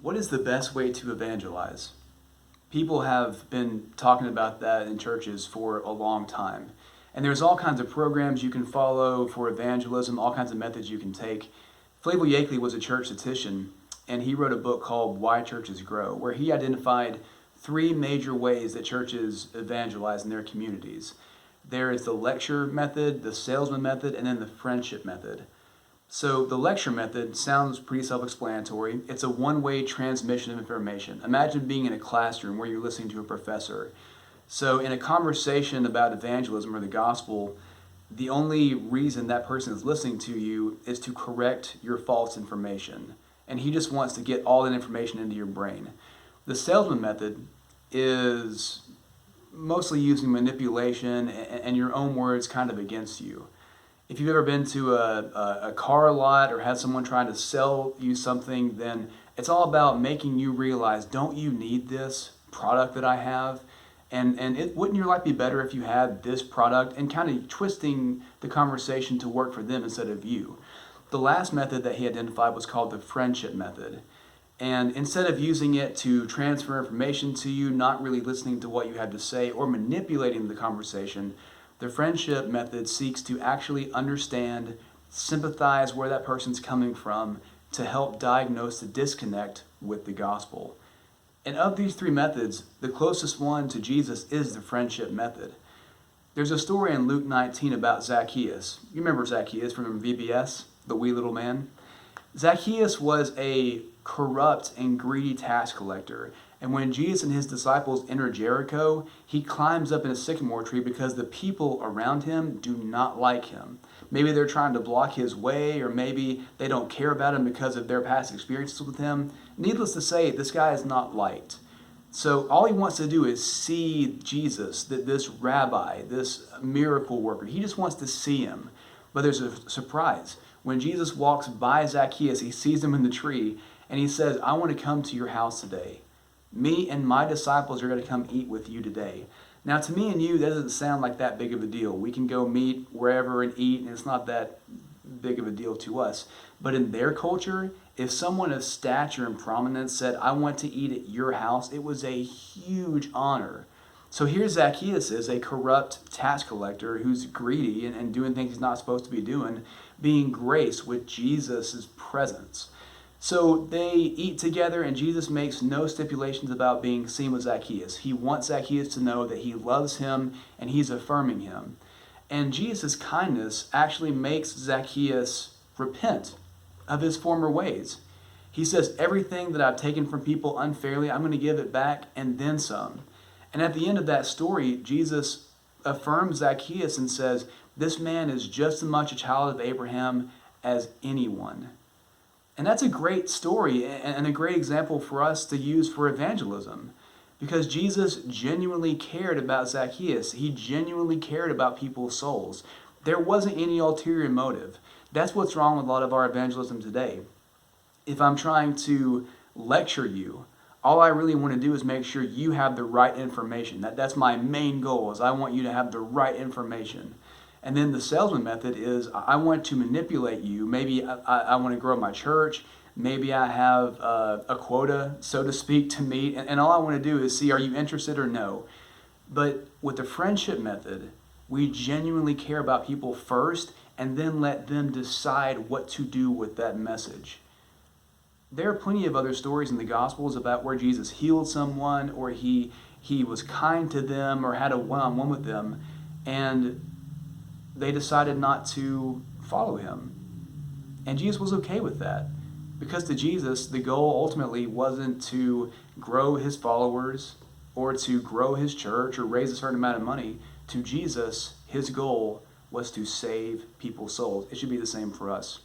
What is the best way to evangelize? People have been talking about that in churches for a long time. And there's all kinds of programs you can follow for evangelism, all kinds of methods you can take. Flavil Yeakley was a church statistician, and he wrote a book called Why Churches Grow, where he identified three major ways that churches evangelize in their communities. There is the lecture method, the salesman method, and then the friendship method. So the lecture method sounds pretty self-explanatory. It's a one-way transmission of information. Imagine being in a classroom where you're listening to a professor. So in a conversation about evangelism or the gospel, the only reason that person is listening to you is to correct your false information. And he just wants to get all that information into your brain. The salesman method is mostly using manipulation and your own words kind of against you. If you've ever been to a car lot or had someone trying to sell you something, then it's all about making you realize, don't you need this product that I have? And wouldn't your life be better if you had this product? And kind of twisting the conversation to work for them instead of you. The last method that he identified was called the friendship method. And instead of using it to transfer information to you, not really listening to what you have to say or manipulating the conversation, the friendship method seeks to actually understand, sympathize where that person's coming from to help diagnose the disconnect with the gospel. And of these three methods, the closest one to Jesus is the friendship method. There's a story in Luke 19 about Zaccheus. You remember Zaccheus from VBS, the wee little man? Zaccheus was a corrupt and greedy tax collector. And when Jesus and his disciples enter Jericho, he climbs up in a sycamore tree because the people around him do not like him. Maybe they're trying to block his way, or maybe they don't care about him because of their past experiences with him. Needless to say, this guy is not liked. So all he wants to do is see Jesus, this rabbi, this miracle worker. He just wants to see him. But there's a surprise. When Jesus walks by Zaccheus, he sees him in the tree, and he says, I want to come to your house today. Me and my disciples are going to come eat with you today. Now, to me and you, that doesn't sound like that big of a deal. We can go meet wherever and eat, and it's not that big of a deal to us. But in their culture, if someone of stature and prominence said, I want to eat at your house, it was a huge honor. So here Zaccheus is, a corrupt tax collector who's greedy and doing things he's not supposed to be doing, being graced with Jesus' presence. So they eat together, and Jesus makes no stipulations about being seen with Zaccheus. He wants Zaccheus to know that he loves him and he's affirming him. And Jesus' kindness actually makes Zaccheus repent of his former ways. He says, everything that I've taken from people unfairly, I'm going to give it back and then some. And at the end of that story, Jesus affirms Zaccheus and says, this man is just as much a child of Abraham as anyone. And that's a great story and a great example for us to use for evangelism, because Jesus genuinely cared about Zaccheus. He genuinely cared about people's souls. There wasn't any ulterior motive. That's what's wrong with a lot of our evangelism today. If I'm trying to lecture you, all I really want to do is make sure you have the right information. That's my main goal, is I want you to have the right information. And then the salesman method is, I want to manipulate you. Maybe I want to grow my church. Maybe I have a quota, so to speak, to meet. And all I want to do is see, are you interested or no? But with the friendship method, we genuinely care about people first and then let them decide what to do with that message. There are plenty of other stories in the Gospels about where Jesus healed someone, or he was kind to them, or had a one-on-one with them, and they decided not to follow him. And Jesus was okay with that. Because to Jesus, the goal ultimately wasn't to grow his followers or to grow his church or raise a certain amount of money. To Jesus, his goal was to save people's souls. It should be the same for us.